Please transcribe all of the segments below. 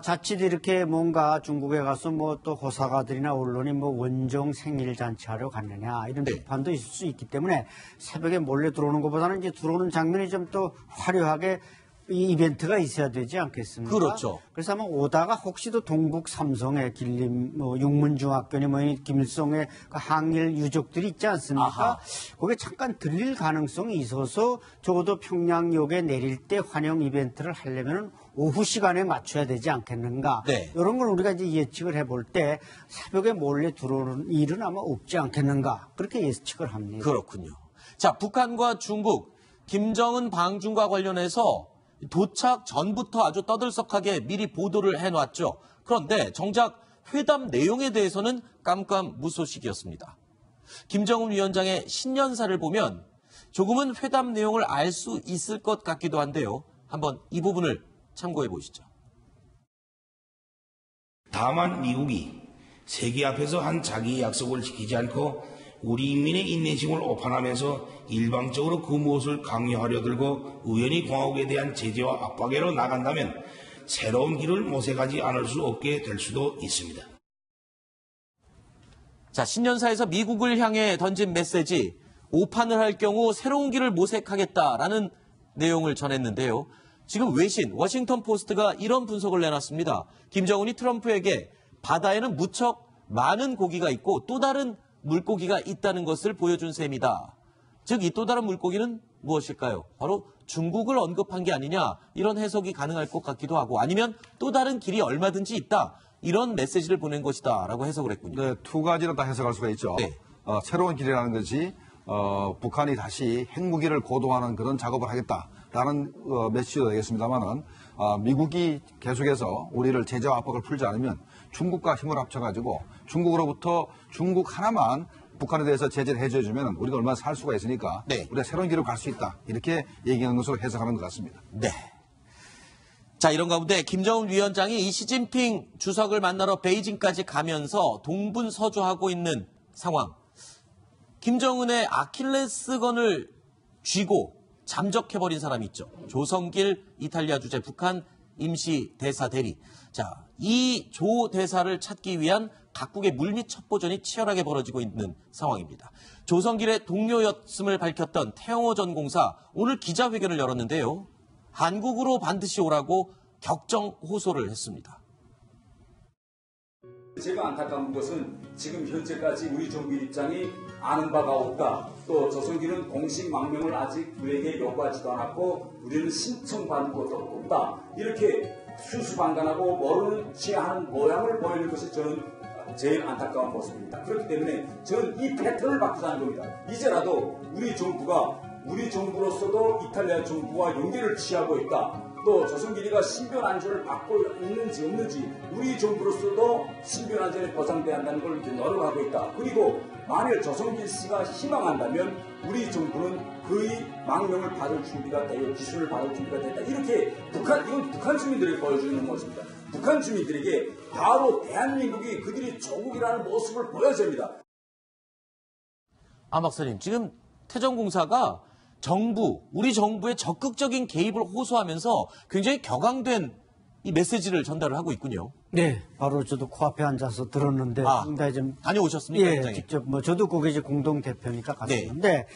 자칫 이렇게 뭔가 중국에 가서 뭐 또 호사가들이나 언론이 뭐 원정 생일 잔치하러 갔느냐 이런 비판도 있을 수 있기 때문에 새벽에 몰래 들어오는 것보다는 이제 들어오는 장면이 좀 더 화려하게 이 이벤트가 있어야 되지 않겠습니까? 그렇죠. 그래서 아마 오다가 혹시도 동북 삼성의 길림, 뭐 육문중학교니 뭐 김일성의 그 항일 유족들이 있지 않습니까? 아하. 거기에 잠깐 들릴 가능성이 있어서 적어도 평양역에 내릴 때 환영 이벤트를 하려면 오후 시간에 맞춰야 되지 않겠는가? 네. 이런 걸 우리가 이제 예측을 해볼 때 새벽에 몰래 들어오는 일은 아마 없지 않겠는가? 그렇게 예측을 합니다. 그렇군요. 자, 북한과 중국, 김정은 방중과 관련해서 도착 전부터 아주 떠들썩하게 미리 보도를 해놨죠. 그런데 정작 회담 내용에 대해서는 깜깜무소식이었습니다. 김정은 위원장의 신년사를 보면 조금은 회담 내용을 알 수 있을 것 같기도 한데요. 한번 이 부분을 참고해 보시죠. 다만 미국이 세계 앞에서 한 자기의 약속을 지키지 않고 우리 인민의 인내심을 오판하면서 일방적으로 그 무엇을 강요하려 들고 우연히 공화국에 대한 제재와 압박으로 나간다면 새로운 길을 모색하지 않을 수 없게 될 수도 있습니다. 자, 신년사에서 미국을 향해 던진 메시지, 오판을 할 경우 새로운 길을 모색하겠다라는 내용을 전했는데요. 지금 외신 워싱턴 포스트가 이런 분석을 내놨습니다. 김정은이 트럼프에게 바다에는 무척 많은 고기가 있고 또 다른 물고기가 있다는 것을 보여준 셈이다. 즉, 이 또 다른 물고기는 무엇일까요? 바로 중국을 언급한 게 아니냐, 이런 해석이 가능할 것 같기도 하고, 아니면 또 다른 길이 얼마든지 있다, 이런 메시지를 보낸 것이다 라고 해석을 했군요. 네, 두 가지로 다 해석할 수가 있죠. 네. 새로운 길이라는 것이 북한이 다시 핵무기를 고도화하는 그런 작업을 하겠다라는 메시지도 되겠습니다만은 미국이 계속해서 우리를 제재와 압박을 풀지 않으면 중국과 힘을 합쳐가지고 중국으로부터 중국 하나만 북한에 대해서 제재를 해줘주면 우리가 얼마나 살 수가 있으니까 네. 우리가 새로운 길을 갈 수 있다. 이렇게 얘기하는 것으로 해석하는 것 같습니다. 네. 자, 이런 가운데 김정은 위원장이 이 시진핑 주석을 만나러 베이징까지 가면서 동분서주하고 있는 상황. 김정은의 아킬레스건을 쥐고 잠적해버린 사람이 있죠. 조성길 이탈리아 주재 북한 임시 대사 대리. 자, 이 조 대사를 찾기 위한 각국의 물밑 첩보전이 치열하게 벌어지고 있는 상황입니다. 조성길의 동료였음을 밝혔던 태영호 전 공사 오늘 기자회견을 열었는데요. 한국으로 반드시 오라고 격정 호소를 했습니다. 제가 안타까운 것은 지금 현재까지 우리 정부 입장이 아는 바가 없다. 또 조성길은 공식 망명을 아직 우리에게 요구하지도 않았고 우리는 신청받은 것도 없다. 이렇게 수수방관하고 모르는 취하는 모양을 보이는 것이 저는 제일 안타까운 모습입니다. 그렇기 때문에 저는 이 패턴을 바꾸자는 겁니다. 이제라도 우리 정부가 우리 정부로서도 이탈리아 정부와 연계를 취하고 있다. 또 조성길이가 신변 안전을 받고 있는지 없는지 우리 정부로서도 신변 안전이 보장돼야 한다는 걸 노력하고 있다. 그리고 만일 조성길 씨가 희망한다면 우리 정부는 그의 망명을 받을 준비가 되고 기술을 받을 준비가 됐다. 이렇게 이건 북한 주민들에게 보여주는 모습입니다. 북한 주민들에게 바로 대한민국이 그들이 조국이라는 모습을 보여줍니다. 아, 박사님, 지금 태정공사가 우리 정부의 적극적인 개입을 호소하면서 굉장히 격앙된 이 메시지를 전달을 하고 있군요. 네, 바로 저도 코앞에 앉아서 들었는데 상당히 좀 다녀오셨습니까? 예, 굉장히? 직접 저도 거기 이제 공동 대표니까 갔었는데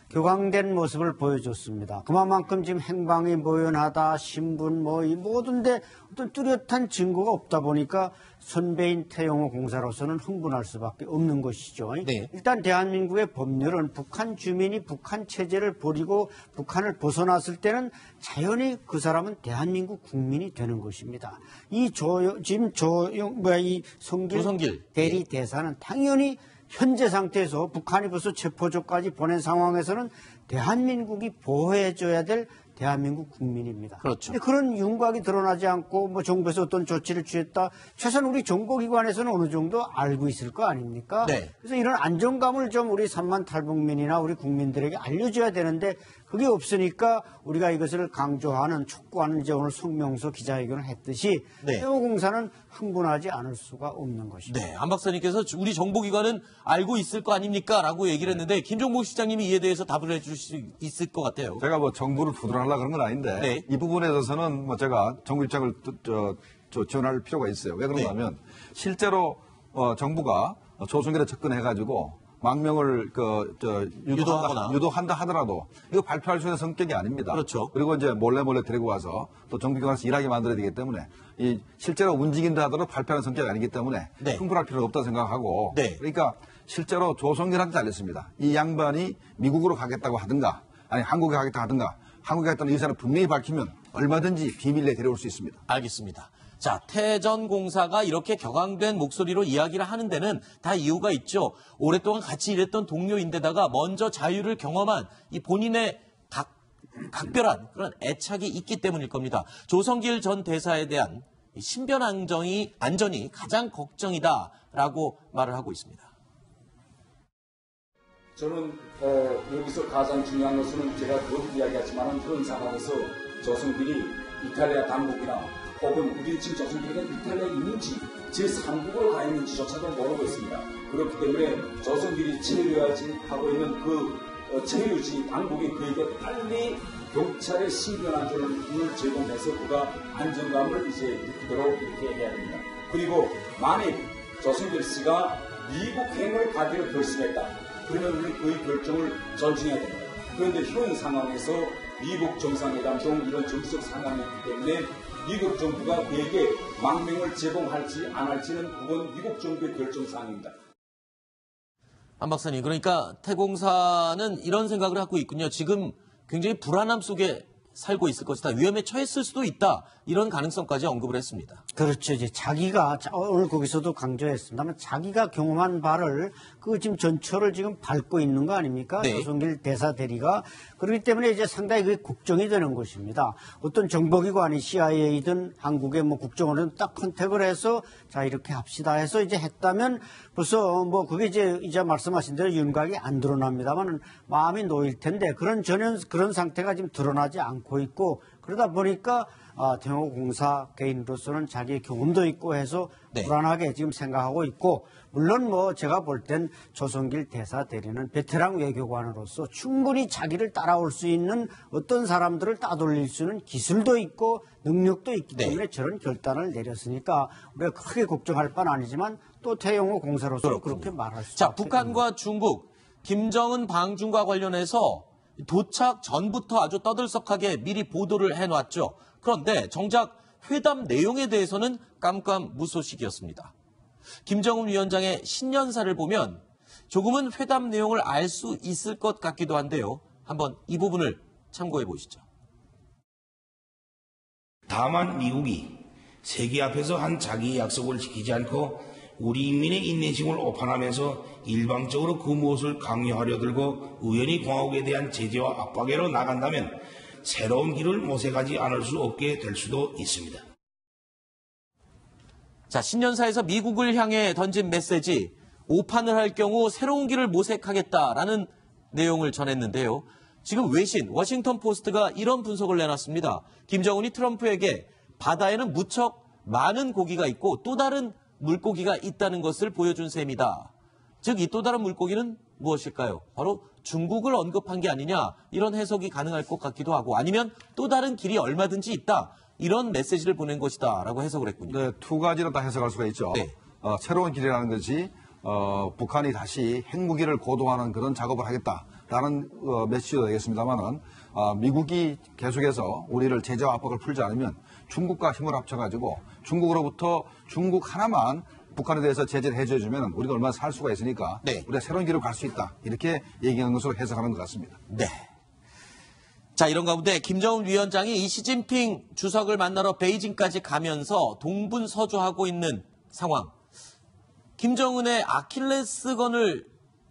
격앙된 모습을 보여줬습니다. 그만큼 지금 행방이 모연하다, 신분 이 모든데 어떤 뚜렷한 증거가 없다 보니까 선배인 태영호 공사로서는 흥분할 수밖에 없는 것이죠. 네. 일단 대한민국의 법률은 북한 주민이 북한 체제를 버리고 북한을 벗어났을 때는 자연히 그 사람은 대한민국 국민이 되는 것입니다. 이 조성길 대리 대사는 당연히 현재 상태에서 북한이 벌써 체포조까지 보낸 상황에서는 대한민국이 보호해줘야 될 대한민국 국민입니다. 그렇죠. 근데 그런 윤곽이 드러나지 않고 정부에서 어떤 조치를 취했다. 최소한 우리 정보기관에서는 어느 정도 알고 있을 거 아닙니까? 네. 그래서 이런 안정감을 좀 우리 3만 탈북민이나 우리 국민들에게 알려줘야 되는데 그게 없으니까 우리가 이것을 강조하는 촉구하는 이제 오늘 성명서 기자회견을 했듯이 태호공사는 흥분하지 않을 수가 없는 것입니다. 네, 안 박사님께서 우리 정보기관은 알고 있을 거 아닙니까? 라고 얘기를 했는데 김종복 시장님이 이에 대해서 답을 해줄 수 있을 것 같아요. 제가 정부를 두드러하려고 그런 건 아닌데 이 부분에 대해서는 제가 정부 입장을 지원할 필요가 있어요. 왜 그러냐면 실제로 정부가 조성길에 접근해가지고 망명을 유도한다 하더라도 이거 발표할 수 있는 성격이 아닙니다. 그렇죠. 그리고 이제 몰래 데리고 와서 또 정부기관에서 일하게 만들어야 되기 때문에 이 실제로 움직인다 하더라도 발표하는 성격이 아니기 때문에 네. 흥분할 필요가 없다고 생각하고 네. 그러니까 실제로 조성길한테 달렸습니다. 이 양반이 미국으로 가겠다고 하든가 아니 한국에 가겠다 하든가 한국에 가겠다는 의사를 분명히 밝히면 얼마든지 비밀 내에 데려올 수 있습니다. 알겠습니다. 자, 태전공사가 이렇게 격앙된 목소리로 이야기를 하는 데는 다 이유가 있죠. 오랫동안 같이 일했던 동료인데다가 먼저 자유를 경험한 이 본인의 각별한 그런 애착이 있기 때문일 겁니다. 조성길 전 대사에 대한 신변 안전이 가장 걱정이다라고 말을 하고 있습니다. 저는 여기서 가장 중요한 것은 제가 늘 이야기하지만 그런 상황에서 조성길이 이탈리아 당국이나 혹은 우리 지금 조선길이 이탈리아에 있는지 제3국으로 가 있는지조차도 모르고 있습니다. 그렇기 때문에 조선길이 체류하지 하고 있는 그 체류지 당국이 그에게 빨리 경찰의 신변 안전을 제공해서 그가 안정감을 이제 느끼도록 이렇게 해야 됩니다. 그리고 만약 조선길 씨가 미국행을 가기로 결심했다. 그러면 우리는 그의 결정을 존중해야 됩니다. 그런데 현 상황에서 미국 정상회담 등 이런 정치적 상황이 있기 때문에 미국 정부가 그에게 망명을 제공할지 안 할지는 그건 미국 정부의 결정사항입니다. 안 박사님, 그러니까 태공사는 이런 생각을 하고 있군요. 지금 굉장히 불안함 속에 살고 있을 것이다. 위험에 처했을 수도 있다. 이런 가능성까지 언급을 했습니다. 그렇죠. 이제 자기가 오늘 거기서도 강조했습니다만 자기가 경험한 바를 그 지금 전철을 지금 밟고 있는 거 아닙니까? 네. 조성길 대사 대리가 그렇기 때문에 이제 상당히 그게 걱정이 되는 것입니다. 어떤 정보기관이 CIA든 한국의 국정원은 딱 컨택을 해서 자 이렇게 합시다 해서 이제 했다면 벌써 그게 이제 말씀하신 대로 윤곽이 안 드러납니다만 마음이 놓일 텐데 그런 상태가 지금 드러나지 않고 있고 그러다 보니까 태용호 개인으로서는 자기의 경험도 있고 해서 네. 불안하게 지금 생각하고 있고 물론 제가 볼 땐 조성길 대사 대리는 베테랑 외교관으로서 충분히 자기를 따라올 수 있는 어떤 사람들을 따돌릴 수 있는 기술도 있고 능력도 있기 네. 때문에 저런 결단을 내렸으니까 우리가 크게 걱정할 바는 아니지만 또 태용호 공사로서 그렇게 말할 수 자, 없게 북한과 중국, 김정은 방중과 관련해서 도착 전부터 아주 떠들썩하게 미리 보도를 해놨죠. 그런데 정작 회담 내용에 대해서는 깜깜무소식이었습니다. 김정은 위원장의 신년사를 보면 조금은 회담 내용을 알 수 있을 것 같기도 한데요. 한번 이 부분을 참고해 보시죠. 다만 미국이 세계 앞에서 한 자기의 약속을 지키지 않고 우리 인민의 인내심을 오판하면서 일방적으로 그 무엇을 강요하려 들고 우연히 공화국에 대한 제재와 압박으로 나간다면 새로운 길을 모색하지 않을 수 없게 될 수도 있습니다. 자, 신년사에서 미국을 향해 던진 메시지, 오판을 할 경우 새로운 길을 모색하겠다라는 내용을 전했는데요. 지금 외신 워싱턴 포스트가 이런 분석을 내놨습니다. 김정은이 트럼프에게 바다에는 무척 많은 고기가 있고 또 다른 물고기가 있다는 것을 보여준 셈이다. 즉, 이 또 다른 물고기는 무엇일까요? 바로 중국을 언급한 게 아니냐, 이런 해석이 가능할 것 같기도 하고, 아니면 또 다른 길이 얼마든지 있다, 이런 메시지를 보낸 것이다 라고 해석을 했군요. 네, 두 가지로 다 해석할 수가 있죠. 네. 새로운 길이라는 것이 북한이 다시 핵무기를 고도화하는 그런 작업을 하겠다라는 메시지도 되겠습니다만은 미국이 계속해서 우리를 제재와 압박을 풀지 않으면 중국과 힘을 합쳐가지고 중국으로부터 중국 하나만 북한에 대해서 제재를 해줘주면 우리가 얼마나 살 수가 있으니까 네. 우리가 새로운 길을 갈 수 있다. 이렇게 얘기하는 것으로 해석하는 것 같습니다. 네. 자, 이런 가운데 김정은 위원장이 이 시진핑 주석을 만나러 베이징까지 가면서 동분서주하고 있는 상황. 김정은의 아킬레스건을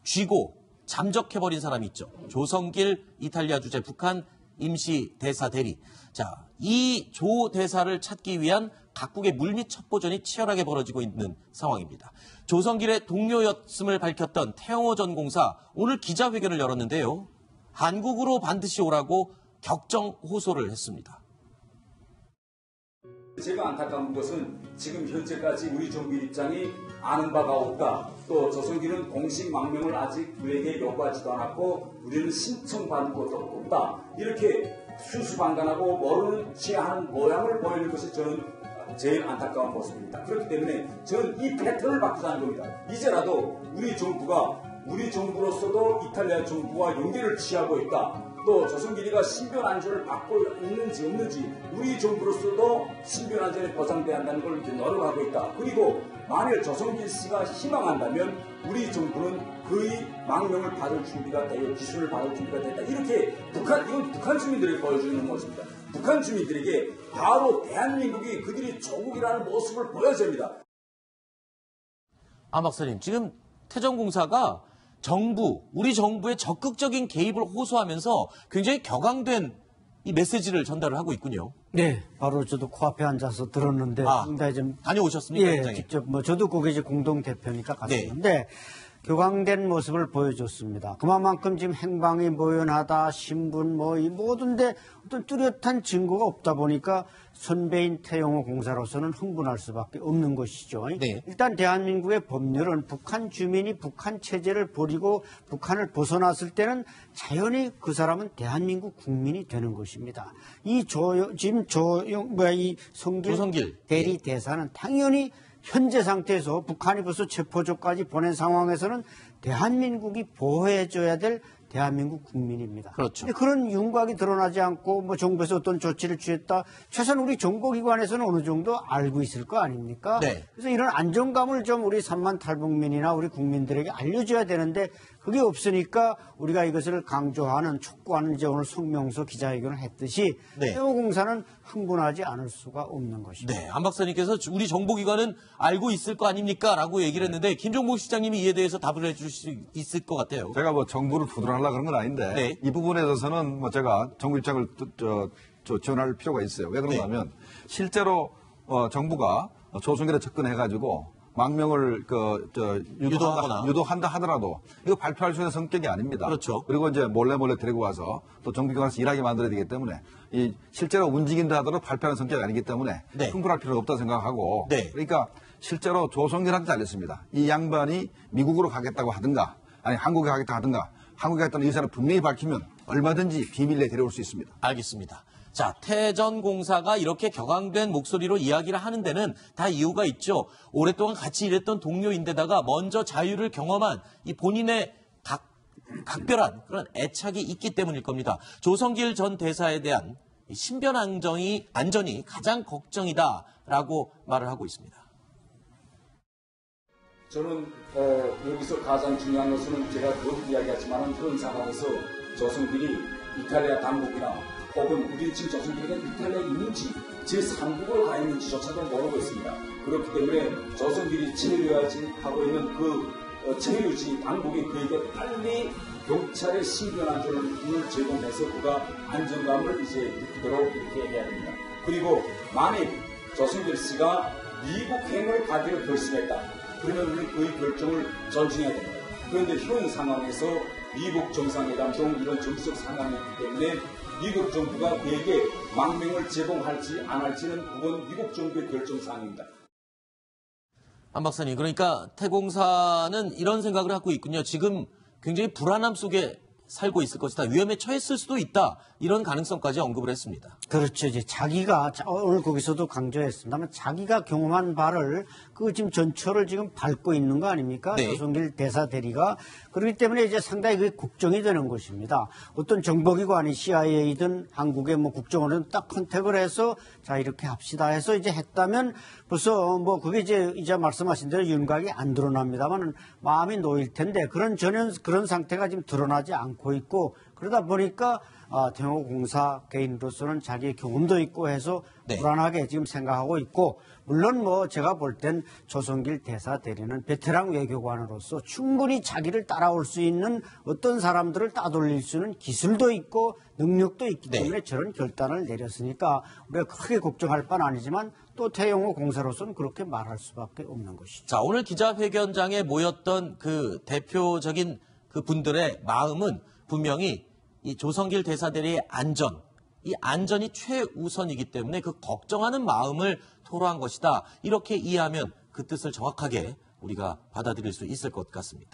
쥐고 잠적해버린 사람이 있죠. 조성길 이탈리아 주재 북한 임시 대사 대리. 자, 이 조 대사를 찾기 위한 각국의 물밑 첩보전이 치열하게 벌어지고 있는 상황입니다. 조성길의 동료였음을 밝혔던 태영호 전 공사 오늘 기자회견을 열었는데요. 한국으로 반드시 오라고 격정 호소를 했습니다. 제가 안타까운 것은 지금 현재까지 우리 정부 입장이 아는 바가 없다. 또 조성길은 공식 망명을 아직 우리에게 요구하지도 않았고 우리는 신청받은 것도 없다. 이렇게 수수방관하고 모르는 체하는 모양을 보이는 것이 저는 제일 안타까운 모습입니다. 그렇기 때문에 저는 이 패턴을 바꾸자는 겁니다. 이제라도 우리 정부가 우리 정부로서도 이탈리아 정부와 연계를 취하고 있다. 또 조선길이가 신변 안전을 받고 있는지 없는지 우리 정부로서도 신변 안전이 보장돼야 한다는 걸 이렇게 노력하고 있다. 그리고 만일 조선길 씨가 희망한다면 우리 정부는 그의 망명을 받을 준비가 되어 기술을 받을 준비가 됐다. 이렇게 이건 북한 주민들이 보여주는 모습입니다. 북한 주민들에게 바로 대한민국이 그들이 조국이라는 모습을 보여줍니다. 안 박사님, 지금 태전공사가 우리 정부의 적극적인 개입을 호소하면서 굉장히 격앙된 이 메시지를 전달을 하고 있군요. 네, 바로 저도 코앞에 앉아서 들었는데 상당히 좀 다녀오셨습니까? 예, 현장에? 직접 저도 거기 이제 공동 대표니까 갔었는데 격앙된 모습을 보여줬습니다. 그만큼 지금 행방이 모연하다, 신분 이 모든데 어떤 뚜렷한 증거가 없다 보니까 선배인 태영호 공사로서는 흥분할 수밖에 없는 것이죠. 네. 일단 대한민국의 법률은 북한 주민이 북한 체제를 버리고 북한을 벗어났을 때는 자연히 그 사람은 대한민국 국민이 되는 것입니다. 이 성길 대리 대사는 당연히 현재 상태에서 북한이 벌써 체포조까지 보낸 상황에서는 대한민국이 보호해줘야 될 대한민국 국민입니다. 그렇죠. 근데 그런 윤곽이 드러나지 않고 정부에서 어떤 조치를 취했다. 최소한 우리 정보기관에서는 어느 정도 알고 있을 거 아닙니까? 네. 그래서 이런 안정감을 좀 우리 3만 탈북민이나 우리 국민들에게 알려줘야 되는데 그게 없으니까 우리가 이것을 강조하는 촉구하는 이제 오늘 성명서 기자회견을 했듯이 태호공사는 흥분하지 않을 수가 없는 것입니다. 네, 안 박사님께서 우리 정보기관은 알고 있을 거 아닙니까? 라고 얘기를 했는데 김종복 시장님이 이에 대해서 답을 해줄 수 있을 것 같아요. 제가 정부를 부드러하려고 그런 건 아닌데 이 부분에 대해서는 제가 정부 입장을 지원할 필요가 있어요. 왜 그러냐면 실제로 정부가 조선길에 접근해가지고 망명을 유도한다 하더라도 이거 발표할 수 있는 성격이 아닙니다. 그렇죠. 그리고 이제 몰래 데리고 와서 또 정부기관에서 일하게 만들어야 되기 때문에 이 실제로 움직인다 하더라도 발표하는 성격이 아니기 때문에 흥분할 필요가 없다고 생각하고 그러니까 실제로 조선길한테 달렸습니다. 이 양반이 미국으로 가겠다고 하든가 아니 한국에 가겠다 하든가 한국에 가겠다는 의사를 분명히 밝히면 얼마든지 비밀 내에 데려올 수 있습니다. 알겠습니다. 자, 태전공사가 이렇게 격앙된 목소리로 이야기를 하는 데는 다 이유가 있죠. 오랫동안 같이 일했던 동료인데다가 먼저 자유를 경험한 이 본인의 각별한 그런 애착이 있기 때문일 겁니다. 조성길 전 대사에 대한 신변 안전이 가장 걱정이다라고 말을 하고 있습니다. 저는 여기서 가장 중요한 것은 제가 늘 이야기하지만 그런 상황에서 조선길이 이탈리아 당국이나 혹은 우리 지금 조선길이가 이탈리아에 있는지 제3국으로 가 있는지조차도 모르고 있습니다. 그렇기 때문에 조선길이 체류하지 하고 있는 그 체류지 당국이 그에게 빨리 경찰의 신변 안전을 제공해서 그가 안정감을 이제 느끼도록 이렇게 해야 됩니다. 그리고 만일 조선길 씨가 미국행을 가기로 결심했다. 그러면 우리는 그의 결정을 존중해야 됩니다. 그런데 현 상황에서 미국 정상회담 등 이런 정치적 상황이 있기 때문에 미국 정부가 그에게 망명을 제공할지 안 할지는 그건 미국 정부의 결정사항입니다. 안 박사님, 그러니까 태공사는 이런 생각을 하고 있군요. 지금 굉장히 불안함 속에 살고 있을 것이다. 위험에 처했을 수도 있다. 이런 가능성까지 언급을 했습니다. 그렇죠. 이제 자기가 오늘 거기서도 강조했습니다만 자기가 경험한 바를 그 지금 전철을 지금 밟고 있는 거 아닙니까? 조선길 대사 대리가. 그렇기 때문에 이제 상당히 그게 걱정이 되는 것입니다. 어떤 정보기관이 CIA든 한국의 국정원은 딱 컨택을 해서 자 이렇게 합시다 해서 이제 했다면 벌써 그게 이제 말씀하신 대로 윤곽이 안 드러납니다만 마음이 놓일 텐데 그런 상태가 지금 드러나지 않고 있고 그러다 보니까 태영호 공사 개인으로서는 자기의 경험도 있고 해서 불안하게 지금 생각하고 있고 물론 제가 볼 땐 조선길 대사 대리는 베테랑 외교관으로서 충분히 자기를 따라올 수 있는 어떤 사람들을 따돌릴 수 있는 기술도 있고 능력도 있기 때문에 저런 결단을 내렸으니까 우리가 크게 걱정할 바는 아니지만 또 태영호 공사로서는 그렇게 말할 수밖에 없는 것이죠. 자, 오늘 기자회견장에 모였던 그 대표적인 그 분들의 마음은 분명히 이 조성길 대사대리의 이 안전이 최우선이기 때문에 그 걱정하는 마음을 토로한 것이다. 이렇게 이해하면 그 뜻을 정확하게 우리가 받아들일 수 있을 것 같습니다.